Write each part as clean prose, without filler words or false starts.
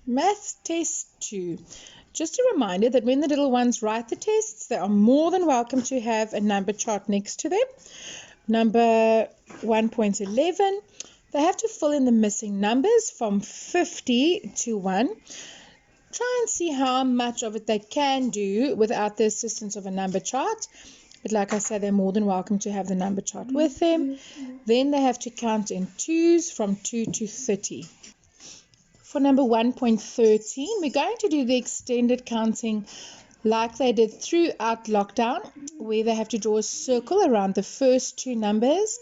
Maths Test 2. Just a reminder that when the little ones write the tests, they are more than welcome to have a number chart next to them. Number 1.11, they have to fill in the missing numbers from 50 to 1. Try and see how much of it they can do without the assistance of a number chart. But like I said, they're more than welcome to have the number chart with them. Then they have to count in twos from 2 to 30. For number 1.13, we're going to do the extended counting like they did throughout lockdown, where they have to draw a circle around the first two numbers,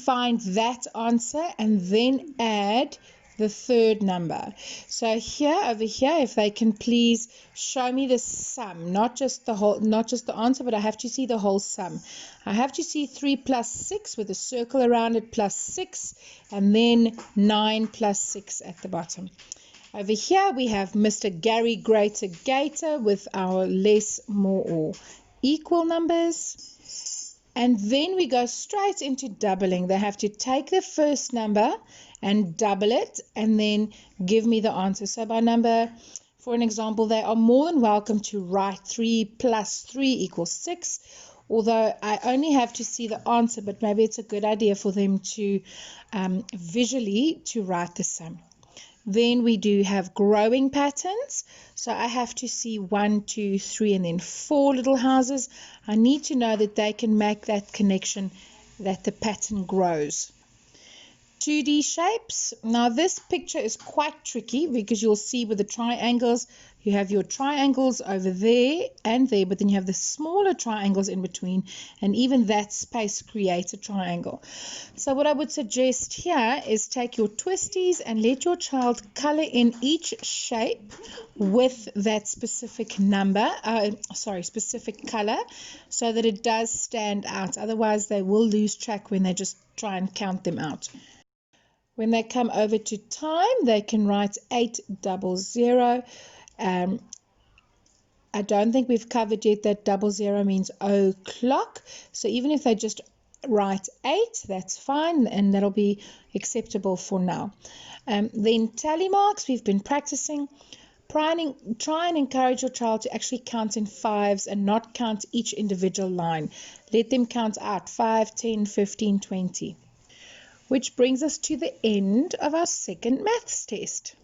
find that answer, and then add the third number. So here, over here, if they can please show me the sum, not just the answer, but I have to see the whole sum. I have to see 3 plus 6 with a circle around it plus 6, and then 9 plus 6 at the bottom. Over here we have Mr. Gary Greater Gator with our less, more, or equal numbers. And then we go straight into doubling. They have to take the first number and double it and then give me the answer. So by number, for an example, they are more than welcome to write 3 plus 3 equals 6. Although I only have to see the answer, but maybe it's a good idea for them to visually to write the sum. Then we do have growing patterns. So I have to see 1, 2, 3, and then 4 little houses. I need to know that they can make that connection, that the pattern grows. 2D shapes. Now this picture is quite tricky because you'll see with the triangles, you have your triangles over there and there, but then you have the smaller triangles in between, and even that space creates a triangle. So what I would suggest here is take your twisties and let your child color in each shape with that specific number, specific color, so that it does stand out. Otherwise they will lose track when they just try and count them out. When they come over to time, they can write 800. I don't think we've covered yet that 00 means o'clock. So even if they just write 8, that's fine, and that'll be acceptable for now. Then tally marks, we've been practicing. Try and encourage your child to actually count in 5s and not count each individual line. Let them count out 5, 10, 15, 20. Which brings us to the end of our second maths test.